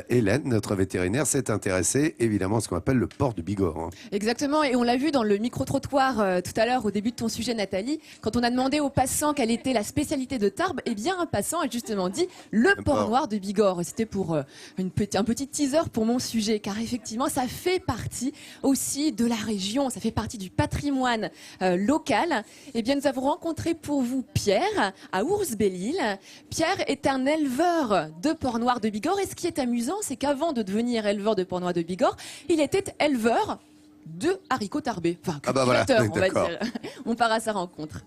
Hélène, notre vétérinaire, s'est intéressée évidemment à ce qu'on appelle le porc de Bigorre. Hein. Exactement, et on l'a vu dans le micro-trottoir tout à l'heure au début de ton sujet, Nathalie, quand on a demandé aux passants quelle était la spécialité de Tarbes, eh bien un passant a justement dit le porc noir de Bigorre. Et c'était pour un petit teaser pour mon sujet, car effectivement ça fait partie aussi de la région, ça fait partie du patrimoine local. Eh bien nous avons rencontré pour vous Pierre à Ours-Belle-Île. Pierre est un éleveur de porc noir de Bigorre, et ce qui est amusant, c'est qu'avant de devenir éleveur de porc noir de Bigorre, il était éleveur de haricots tarbés. Enfin, cultivateur, on va dire. On part à sa rencontre.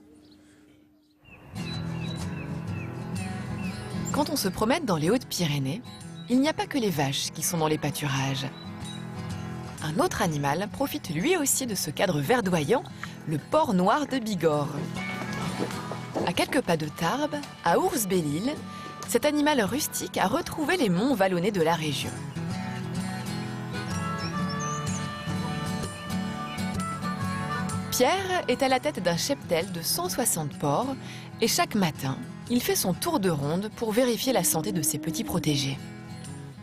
Quand on se promène dans les Hautes-Pyrénées, il n'y a pas que les vaches qui sont dans les pâturages. Un autre animal profite lui aussi de ce cadre verdoyant, le porc noir de Bigorre. À quelques pas de Tarbes, à Ours-Belle-Île, cet animal rustique a retrouvé les monts vallonnés de la région. Pierre est à la tête d'un cheptel de 160 porcs et chaque matin, il fait son tour de ronde pour vérifier la santé de ses petits protégés.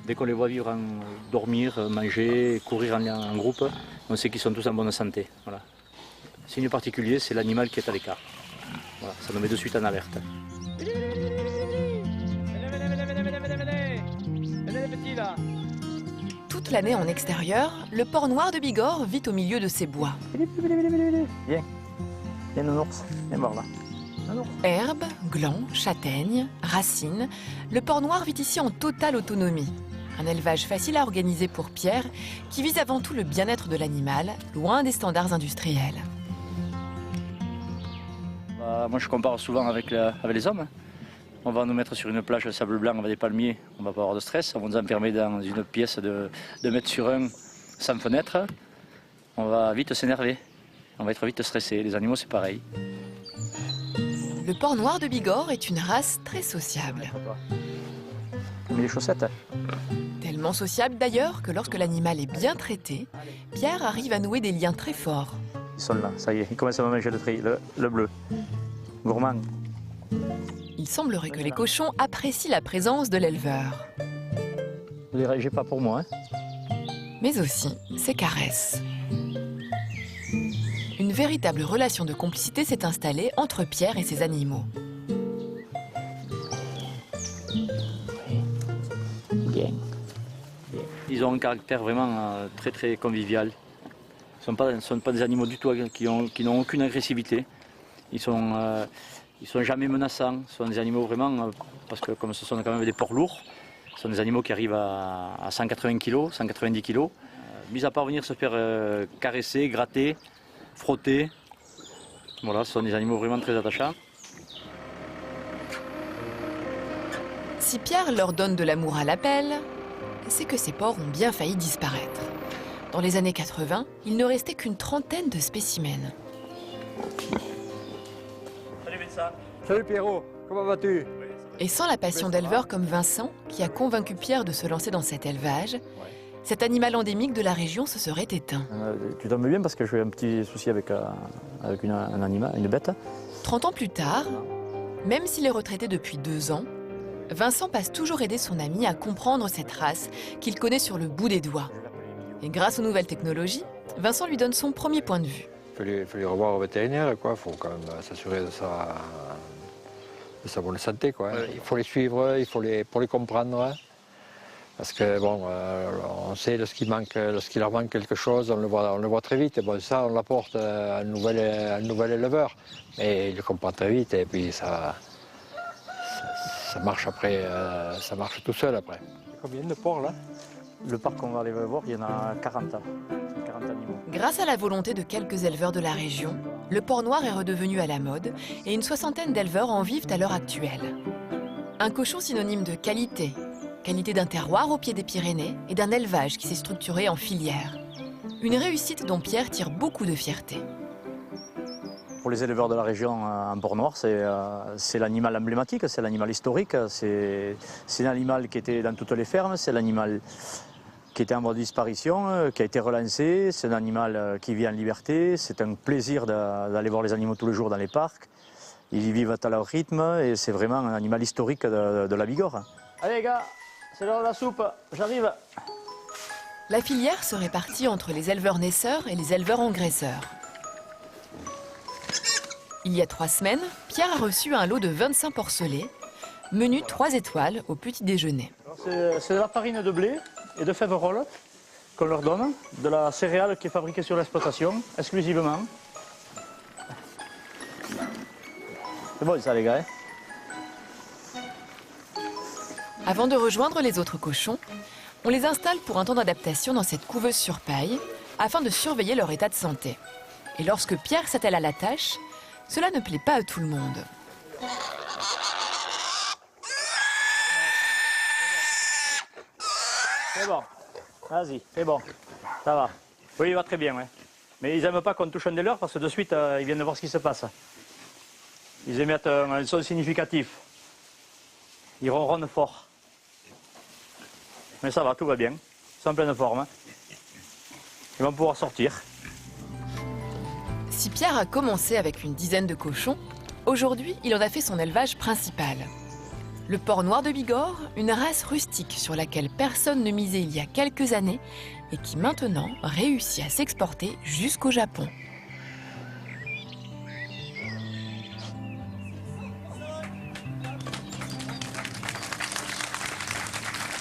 Dès qu'on les voit vivre, dormir, manger, courir en groupe, on sait qu'ils sont tous en bonne santé. Voilà. Signe particulier, c'est l'animal qui est à l'écart. Voilà, ça nous met de suite en alerte. Toute l'année en extérieur, le porc noir de Bigorre vit au milieu de ses bois. Viens, viens nounours, viens voir là. Herbes, glands, châtaignes, racines, le porc noir vit ici en totale autonomie. Un élevage facile à organiser pour Pierre, qui vise avant tout le bien-être de l'animal, loin des standards industriels. Moi je compare souvent avec les hommes. On va nous mettre sur une plage de sable blanc avec des palmiers, on ne va pas avoir de stress. On va nous enfermer dans une pièce de 2 mètres sur 1 sans fenêtre. On va vite s'énerver, on va être vite stressé. Les animaux c'est pareil. Le porc noir de Bigorre est une race très sociable. Mets les chaussettes. Tellement sociable d'ailleurs que lorsque l'animal est bien traité, Pierre arrive à nouer des liens très forts. Ils sont là, ça y est, ils commencent à manger le bleu. Gourmand. Il semblerait que les cochons apprécient la présence de l'éleveur. Ne les régez pas pour moi. Hein. Mais aussi ses caresses. Une véritable relation de complicité s'est installée entre Pierre et ses animaux. Bien. Ils ont un caractère vraiment très très convivial. Ce ne sont pas des animaux du tout qui n'ont aucune agressivité. Ils sont jamais menaçants. Ce sont des animaux vraiment, parce que comme ce sont quand même des porcs lourds, ce sont des animaux qui arrivent à 180 kg, 190 kg. Mis à part venir se faire caresser, gratter, frotter. Voilà, ce sont des animaux vraiment très attachants. Si Pierre leur donne de l'amour à l'appel, c'est que ces porcs ont bien failli disparaître. Dans les années 80, il ne restait qu'une trentaine de spécimens. Salut médecin. Salut Pierrot, comment vas-tu? Et sans la passion d'éleveur comme Vincent, qui a convaincu Pierre de se lancer dans cet élevage, cet animal endémique de la région se serait éteint. Tu tombes bien parce que j'ai un petit souci avec un animal, une bête. 30 ans plus tard, même s'il est retraité depuis 2 ans, Vincent passe toujours aider son ami à comprendre cette race qu'il connaît sur le bout des doigts. Et grâce aux nouvelles technologies, Vincent lui donne son premier point de vue. Il faut les revoir au vétérinaire, quoi. Il faut quand même s'assurer de sa bonne santé, quoi. Il faut les suivre, pour les comprendre. Parce que bon, on sait lorsqu'il leur manque quelque chose, on le voit très vite. Et bon, ça, on l'apporte à un nouvel éleveur. Mais il le comprend très vite et puis ça marche après, ça marche tout seul après. Combien de porcs là? Le parc qu'on va aller voir, il y en a 40. 40 animaux. Grâce à la volonté de quelques éleveurs de la région, le porc noir est redevenu à la mode et une 60aine d'éleveurs en vivent à l'heure actuelle. Un cochon synonyme de qualité d'un terroir au pied des Pyrénées et d'un élevage qui s'est structuré en filière. Une réussite dont Pierre tire beaucoup de fierté. Pour les éleveurs de la région, un porc noir, c'est l'animal emblématique, c'est l'animal historique, c'est l'animal qui était dans toutes les fermes, c'est l'animal qui était en voie de disparition, qui a été relancé, c'est un animal qui vit en liberté, c'est un plaisir d'aller voir les animaux tous les jours dans les parcs. Ils y vivent à leur rythme et c'est vraiment un animal historique de la Bigorre. Allez les gars, c'est l'heure de la soupe, j'arrive. La filière se répartit entre les éleveurs naisseurs et les éleveurs engraisseurs. Il y a 3 semaines, Pierre a reçu un lot de 25 porcelets, menu 3 étoiles au petit déjeuner. C'est de la farine de blé et de fèves-rolles qu'on leur donne, de la céréale qui est fabriquée sur l'exploitation, exclusivement. C'est bon ça les gars, hein? Avant de rejoindre les autres cochons, on les installe pour un temps d'adaptation dans cette couveuse sur paille afin de surveiller leur état de santé. Et lorsque Pierre s'attelle à la tâche, cela ne plaît pas à tout le monde. C'est bon, vas-y, c'est bon, ça va. Oui, il va très bien, ouais. Mais ils n'aiment pas qu'on touche un des leurs parce que de suite, ils viennent de voir ce qui se passe. Ils émettent un son significatif. Ils ronronnent fort. Mais ça va, tout va bien. Ils sont en pleine forme. Hein. Ils vont pouvoir sortir. Si Pierre a commencé avec une dizaine de cochons, aujourd'hui, il en a fait son élevage principal. Le porc noir de Bigorre, une race rustique sur laquelle personne ne misait il y a quelques années et qui maintenant réussit à s'exporter jusqu'au Japon.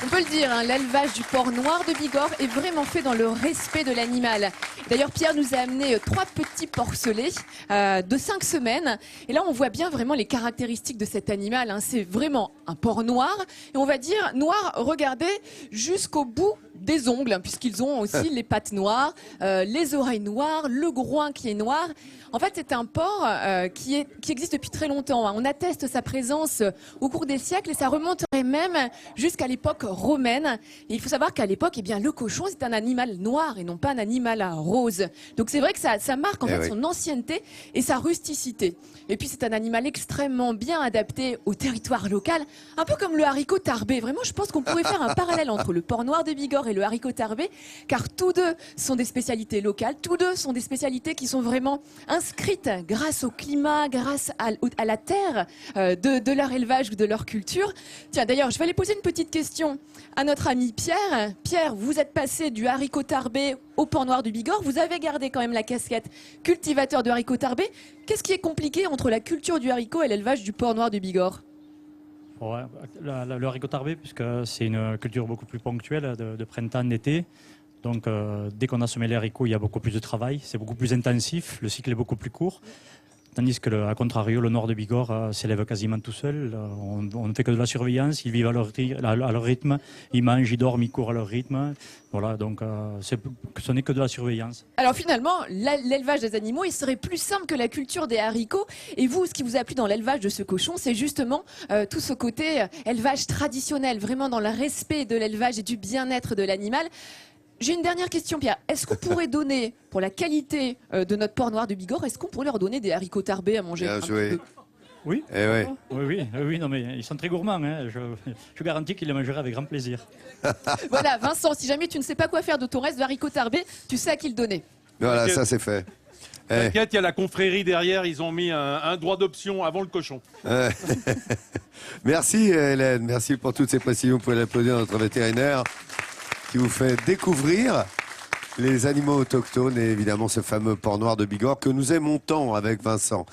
On peut le dire, hein, l'élevage du porc noir de Bigorre est vraiment fait dans le respect de l'animal. D'ailleurs, Pierre nous a amené 3 petits porcelets de 5 semaines. Et là, on voit bien vraiment les caractéristiques de cet animal. Hein. C'est vraiment un porc noir. Et on va dire noir, regardez, jusqu'au bout des ongles, puisqu'ils ont aussi les pattes noires, les oreilles noires, le groin qui est noir. En fait, c'est un porc qui existe depuis très longtemps. Hein. On atteste sa présence au cours des siècles et ça remonterait même jusqu'à l'époque romaine. Et il faut savoir qu'à l'époque, eh bien, le cochon, c'est un animal noir et non pas un animal rose. Donc c'est vrai que ça marque en fait son ancienneté et sa rusticité. Et puis c'est un animal extrêmement bien adapté au territoire local, un peu comme le haricot tarbé. Vraiment, je pense qu'on pourrait faire un parallèle entre le porc noir de Bigorre et le haricot tarbé, car tous deux sont des spécialités locales, tous deux sont des spécialités qui sont vraiment inscrites grâce au climat, grâce à la terre de leur élevage ou de leur culture. Tiens, d'ailleurs, je vais aller poser une petite question à notre ami Pierre. Pierre, vous êtes passé du haricot tarbé au porc noir du Bigorre. Vous avez gardé quand même la casquette cultivateur de haricot tarbé. Qu'est-ce qui est compliqué entre la culture du haricot et l'élevage du porc noir du Bigorre? Ouais, le haricot tarbé, puisque c'est une culture beaucoup plus ponctuelle de printemps, d'été. Donc dès qu'on a semé les haricots, il y a beaucoup plus de travail, c'est beaucoup plus intensif, le cycle est beaucoup plus court. Tandis que, à contrario, le nord de Bigorre s'élève quasiment tout seul. On ne fait que de la surveillance, ils vivent à leur rythme, ils mangent, ils dorment, ils courent à leur rythme. Voilà, donc ce n'est que de la surveillance. Alors finalement, l'élevage des animaux, il serait plus simple que la culture des haricots. Et vous, ce qui vous a plu dans l'élevage de ce cochon, c'est justement tout ce côté élevage traditionnel, vraiment dans le respect de l'élevage et du bien-être de l'animal. J'ai une dernière question, Pierre. Est-ce qu'on pourrait donner, pour la qualité de notre porc noir de Bigorre, est-ce qu'on pourrait leur donner des haricots tarbés à manger? Bien joué. Oui. Eh ouais. Oui, non, mais ils sont très gourmands. Hein. Je garantis qu'ils les mangeraient avec grand plaisir. Voilà, Vincent, si jamais tu ne sais pas quoi faire de ton reste de haricots tarbés, tu sais à qui le donner. Voilà, ça c'est fait. Eh. T'inquiète, il y a la confrérie derrière, ils ont mis un droit d'option avant le cochon. Merci Hélène, merci pour toutes ces précisions. Vous pouvez l'applaudir à notre vétérinaire qui vous fait découvrir les animaux autochtones et évidemment ce fameux porc noir de Bigorre que nous aimons tant avec Vincent.